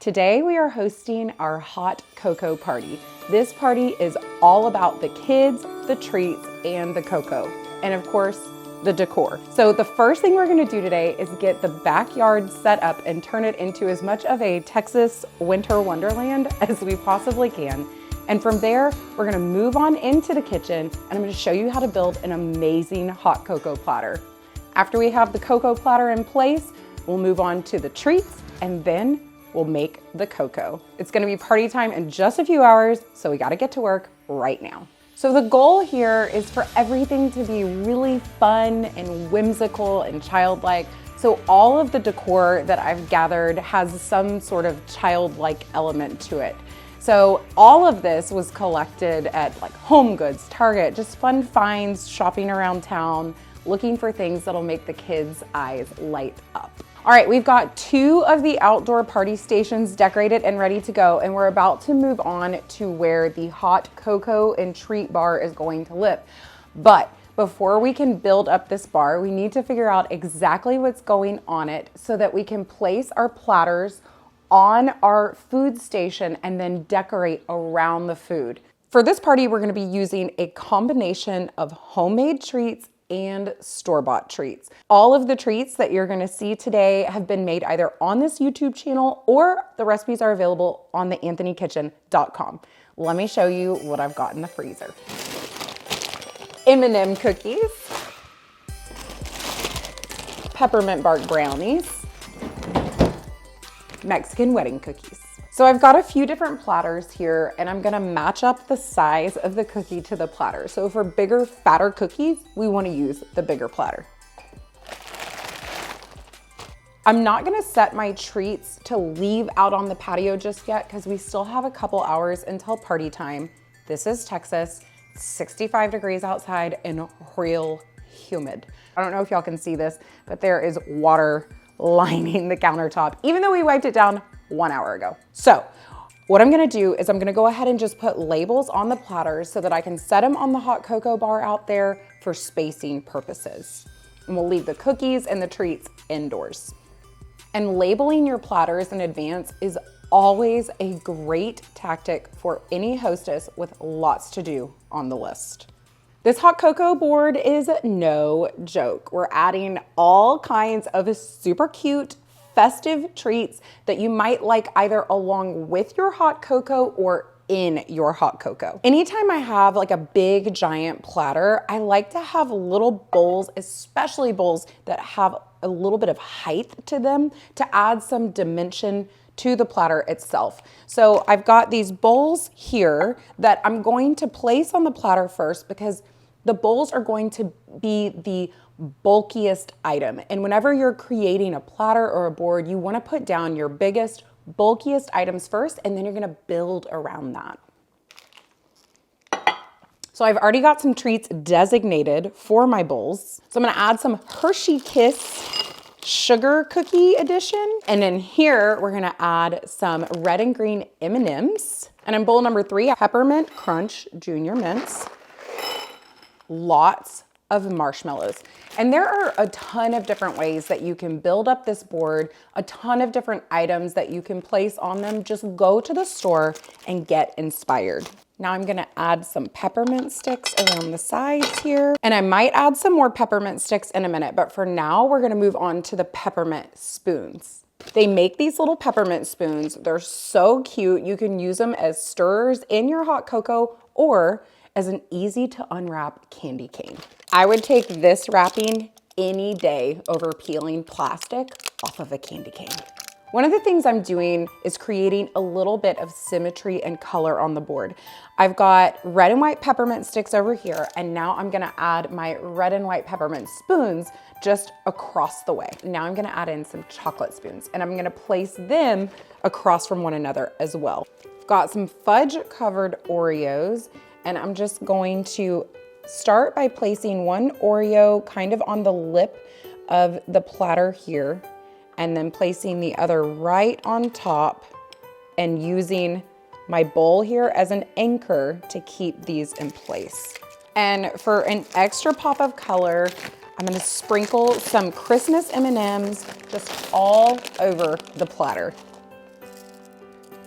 Today we are hosting our hot cocoa party. This party is all about the kids, the treats, and the cocoa. And of course, the decor. So the first thing we're gonna do today is get the backyard set up and turn it into as much of a Texas winter wonderland as we possibly can. And from there, we're gonna move on into the kitchen and I'm gonna show you how to build an amazing hot cocoa platter. After we have the cocoa platter in place, we'll move on to the treats and then we'll make the cocoa. It's gonna be party time in just a few hours, so we gotta get to work right now. So the goal here is for everything to be really fun and whimsical and childlike. So all of the decor that I've gathered has some sort of childlike element to it. So all of this was collected at like Home Goods, Target, just fun finds, shopping around town, looking for things that'll make the kids' eyes light up. All right, we've got 2 of the outdoor party stations decorated and ready to go, and we're about to move on to where the hot cocoa and treat bar is going to live. But before we can build up this bar, we need to figure out exactly what's going on it so that we can place our platters on our food station and then decorate around the food. For this party, we're gonna be using a combination of homemade treats and store-bought treats. All of the treats that you're gonna see today have been made either on this YouTube channel or the recipes are available on the anthonykitchen.com. Let me show you what I've got in the freezer. M&M cookies, peppermint bark brownies, Mexican wedding cookies. So I've got a few different platters here and I'm gonna match up the size of the cookie to the platter. So for bigger, fatter cookies, we wanna use the bigger platter. I'm not gonna set my treats to leave out on the patio just yet because we still have a couple hours until party time. This is Texas, 65 degrees outside and real humid. I don't know if y'all can see this, but there is water lining the countertop, even though we wiped it down 1 hour ago. So what I'm gonna do is I'm gonna go ahead and just put labels on the platters so that I can set them on the hot cocoa bar out there for spacing purposes. And we'll leave the cookies and the treats indoors. And labeling your platters in advance is always a great tactic for any hostess with lots to do on the list. This hot cocoa board is no joke. We're adding all kinds of super cute, festive treats that you might like either along with your hot cocoa or in your hot cocoa. Anytime I have like a big giant platter, I like to have little bowls, especially bowls that have a little bit of height to them to add some dimension to the platter itself. So I've got these bowls here that I'm going to place on the platter first because the bowls are going to be the bulkiest item. And whenever you're creating a platter or a board, you wanna put down your biggest, bulkiest items first, and then you're gonna build around that. So I've already got some treats designated for my bowls. So I'm gonna add some Hershey Kiss sugar cookie edition. And then here, we're gonna add some red and green M&Ms. And in bowl number 3, Peppermint Crunch Junior Mints. Lots of marshmallows. And there are a ton of different ways that you can build up this board, a ton of different items that you can place on them. Just go to the store and get inspired. Now I'm gonna add some peppermint sticks around the sides here. And I might add some more peppermint sticks in a minute, but for now we're gonna move on to the peppermint spoons. They make these little peppermint spoons. They're so cute. You can use them as stirrers in your hot cocoa or as an easy to unwrap candy cane. I would take this wrapping any day over peeling plastic off of a candy cane. One of the things I'm doing is creating a little bit of symmetry and color on the board. I've got red and white peppermint sticks over here, and now I'm gonna add my red and white peppermint spoons just across the way. Now I'm gonna add in some chocolate spoons, and I'm gonna place them across from one another as well. Got some fudge covered Oreos, and I'm just going to start by placing one Oreo kind of on the lip of the platter here, and then placing the other right on top and using my bowl here as an anchor to keep these in place. And for an extra pop of color, I'm gonna sprinkle some Christmas M&Ms just all over the platter.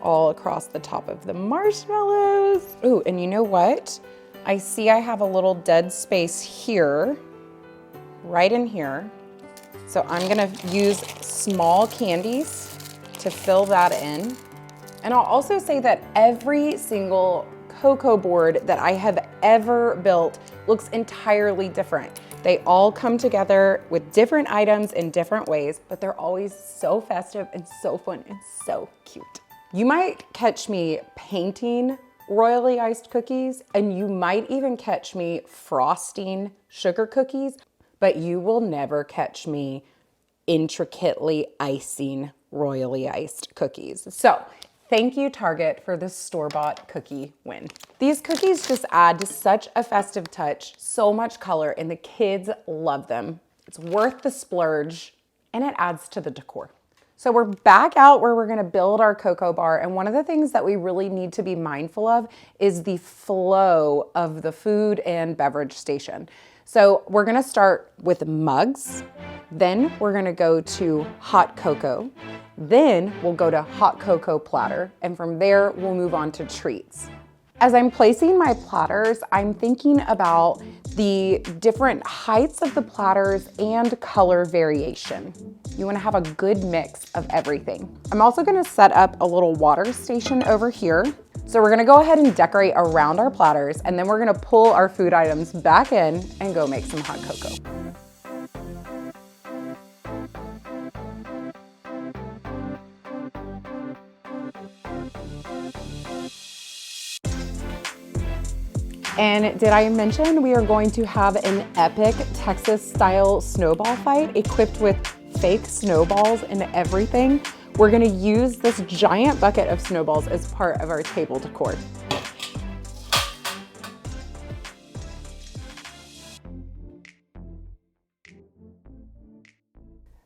all across the top of the marshmallows. Ooh, and you know what? I see I have a little dead space here, right in here. So I'm gonna use small candies to fill that in. And I'll also say that every single cocoa board that I have ever built looks entirely different. They all come together with different items in different ways, but they're always so festive and so fun and so cute. You might catch me painting royally iced cookies, and you might even catch me frosting sugar cookies, but you will never catch me intricately icing royally iced cookies. So thank you, Target, for the store-bought cookie win. These cookies just add such a festive touch, so much color, and the kids love them. It's worth the splurge, and it adds to the decor. So we're back out where we're gonna build our cocoa bar, and one of the things that we really need to be mindful of is the flow of the food and beverage station. So we're gonna start with mugs, then we're gonna go to hot cocoa, then we'll go to hot cocoa platter, and from there we'll move on to treats. As I'm placing my platters, I'm thinking about the different heights of the platters and color variation. You wanna have a good mix of everything. I'm also gonna set up a little water station over here. So we're gonna go ahead and decorate around our platters, and then we're gonna pull our food items back in and go make some hot cocoa. And did I mention we are going to have an epic Texas-style snowball fight equipped with fake snowballs and everything? We're gonna use this giant bucket of snowballs as part of our table decor.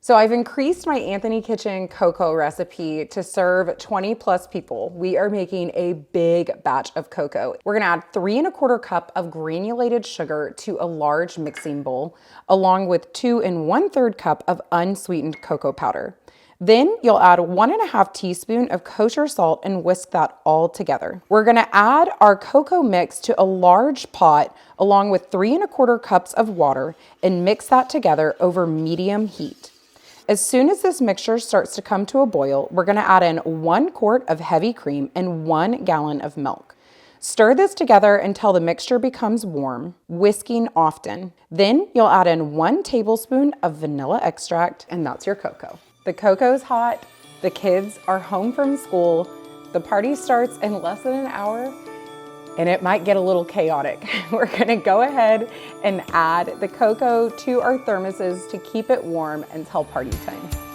So I've increased my Anthony Kitchen cocoa recipe to serve 20 plus people. We are making a big batch of cocoa. We're gonna add 3 1/4 cup of granulated sugar to a large mixing bowl, along with 2 1/3 cup of unsweetened cocoa powder. Then you'll add 1 1/2 teaspoon of kosher salt and whisk that all together. We're gonna add our cocoa mix to a large pot along with 3 1/4 cups of water and mix that together over medium heat. As soon as this mixture starts to come to a boil, we're gonna add in 1 quart of heavy cream and 1 gallon of milk. Stir this together until the mixture becomes warm, whisking often. Then you'll add in 1 tablespoon of vanilla extract, and that's your cocoa. The cocoa's hot, the kids are home from school, the party starts in less than an hour, and it might get a little chaotic. We're gonna go ahead and add the cocoa to our thermoses to keep it warm until party time.